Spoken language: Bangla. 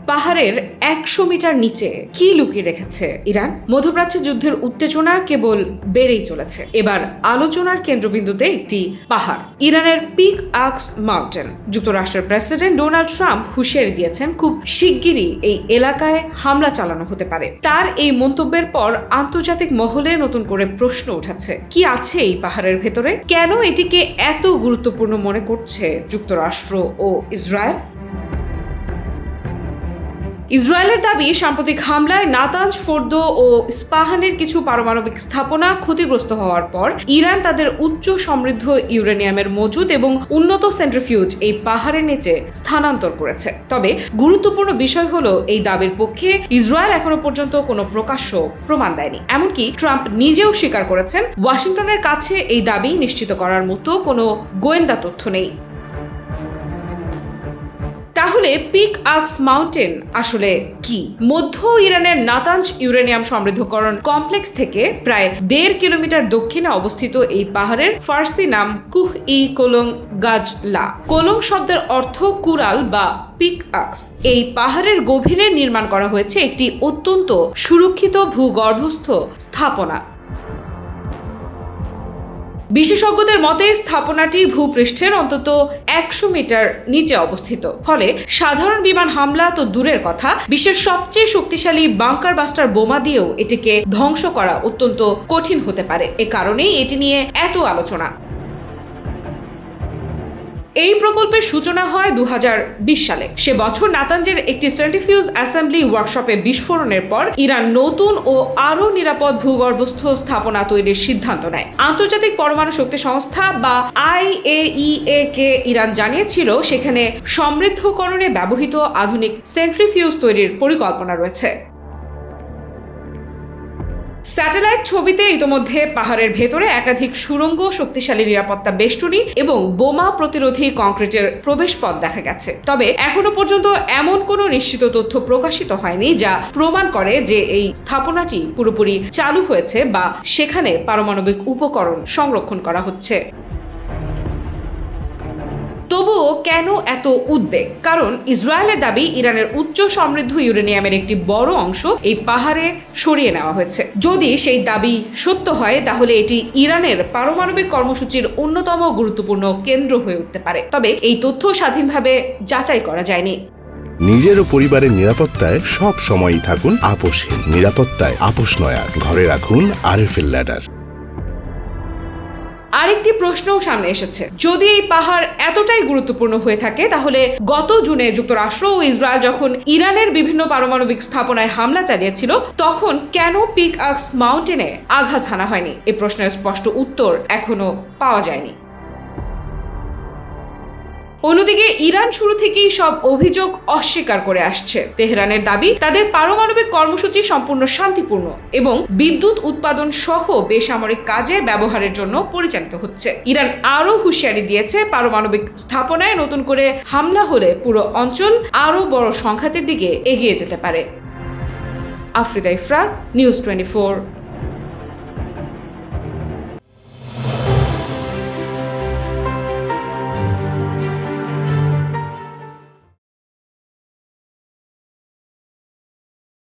পাহাড়ের 100 মিটার নিচে কি লুকিয়ে রেখেছে ইরান? মধ্যপ্রাচ্যে যুদ্ধের উত্তেজনা কেবল বেড়েই চলেছে। এবার আলোচনার কেন্দ্রবিন্দুতে একটি পাহাড়, ইরানের পিক আক্স মাউন্টেন। যুক্তরাষ্ট্রের প্রেসিডেন্ট ডোনাল্ড ট্রাম্প হুঁশিয়ারি দিয়েছেন খুব শিগগিরই এই এলাকায় হামলা চালানো হতে পারে। তার এই মন্তব্যের পর আন্তর্জাতিক মহলে নতুন করে প্রশ্ন উঠেছে, কি আছে এই পাহাড়ের ভেতরে? কেন এটিকে এত গুরুত্বপূর্ণ মনে করছে যুক্তরাষ্ট্র ও ইসরায়েল? ইসরায়েলের দাবি, সাম্প্রতিক হামলায় নাতাঞ্জ, ফোর্দো ও ইস্পাহানের কিছু পারমাণবিক স্থাপনা ক্ষতিগ্রস্ত হওয়ার পর ইরান তাদের উচ্চ সমৃদ্ধ ইউরেনিয়ামের মজুদ এবং উন্নত সেন্ট্রিফিউজ এই পাহাড়ের নিচে স্থানান্তর করেছে। তবে গুরুত্বপূর্ণ বিষয় হলো, এই দাবির পক্ষে ইসরায়েল এখনো পর্যন্ত কোনো প্রকাশ্য প্রমাণ দেয়নি। এমনকি ট্রাম্প নিজেও স্বীকার করেছেন, ওয়াশিংটনের কাছে এই দাবি নিশ্চিত করার মতো কোনো গোয়েন্দা তথ্য নেই। তাহলে পিক আক্স মাউন্টেন আসলে কি? মধ্য ইরানের নাতাঞ্জ ইউরেনিয়াম সমৃদ্ধকরণ কমপ্লেক্স থেকে প্রায় 1.5 কিলোমিটার দক্ষিণে অবস্থিত এই পাহাড়ের ফার্সি নাম কুহ ই কোলং গাজলা। কোলং শব্দের অর্থ কুরাল বা পিক আক্স। এই পাহাড়ের গভীরে নির্মাণ করা হয়েছে একটি অত্যন্ত সুরক্ষিত ভূগর্ভস্থ স্থাপনা। বিশেষজ্ঞদের মতে স্থাপনাটি ভূপৃষ্ঠের অন্তত 100 মিটার নিচে অবস্থিত। ফলে সাধারণ বিমান হামলা তো দূরের কথা, বিশ্বের সবচেয়ে শক্তিশালী বাংকার বাস্টার বোমা দিয়েও এটিকে ধ্বংস করা অত্যন্ত কঠিন হতে পারে। এ কারণেই এটি নিয়ে এত আলোচনা। এই প্রকল্পের সূচনা হয় 2020 সালে। সে বছর নাতাঞ্জের একটি সেন্ট্রিফিউজ অ্যাসেম্বলি ওয়ার্কশপে বিস্ফোরণের পর ইরান নতুন ও আরও নিরাপদ ভূগর্ভস্থ স্থাপনা তৈরির সিদ্ধান্ত নেয়। আন্তর্জাতিক পরমাণু শক্তি সংস্থা বা IAEA কে ইরান জানিয়েছিল সেখানে সমৃদ্ধকরণে ব্যবহৃত আধুনিক সেন্ট্রিফিউজ তৈরির পরিকল্পনা রয়েছে। স্যাটেলাইট ছবিতে ইতোমধ্যে পাহাড়ের ভেতরে একাধিক সুড়ঙ্গ, শক্তিশালী নিরাপত্তা বেষ্টনী এবং বোমা প্রতিরোধী কংক্রিটের প্রবেশপথ দেখা গেছে। তবে এখনো পর্যন্ত এমন কোনো নিশ্চিত তথ্য প্রকাশিত হয়নি যা প্রমাণ করে যে এই স্থাপনাটি পুরোপুরি চালু হয়েছে বা সেখানে পারমাণবিক উপকরণ সংরক্ষণ করা হচ্ছে। তবুও কেন এত উদ্বেগ? কারণ ইসরায়েলের দাবি, ইরানের উচ্চ সমৃদ্ধ ইউরেনিয়ামের একটি বড় অংশ এই পাহাড়ে সরিয়ে নেওয়া হয়েছে। যদি সেই দাবি সত্য হয়, তাহলে এটি ইরানের পারমাণবিক কর্মসূচির অন্যতম গুরুত্বপূর্ণ কেন্দ্র হয়ে উঠতে পারে। তবে এই তথ্য স্বাধীনভাবে যাচাই করা যায়নি। নিজের ও পরিবারের নিরাপত্তায় সব সময়ই থাকুন আপোষহীন। নিরাপত্তায় আপোষ নয়া। ঘরে রাখুন RFL ল্যাডার। আরেকটি প্রশ্নও সামনে এসেছে, যদি এই পাহাড় এতটাই গুরুত্বপূর্ণ হয়ে থাকে, তাহলে গত জুনে যুক্তরাষ্ট্র ও ইসরায়েল যখন ইরানের বিভিন্ন পারমাণবিক স্থাপনায় হামলা চালিয়েছিল, তখন কেন পিক আক্স মাউন্টেনে আঘাত হানা হয়নি? এই প্রশ্নের স্পষ্ট উত্তর এখনো পাওয়া যায়নি। অন্যদিকে ইরান শুরু থেকেই সব অভিযোগ অস্বীকার করে আসছে। তেহরানের দাবি, তাদের পারমাণবিক কর্মসূচি সম্পূর্ণ শান্তিপূর্ণ এবং বিদ্যুৎ উৎপাদন সহ বেসামরিক কাজে ব্যবহারের জন্য পরিচালিত হচ্ছে। ইরান আরও হুঁশিয়ারি দিয়েছে, পারমাণবিক স্থাপনায় নতুন করে হামলা হলে পুরো অঞ্চল আরও বড় সংঘাতের দিকে এগিয়ে যেতে পারে। আফ্রিদা ইফরা, নিউজ 24।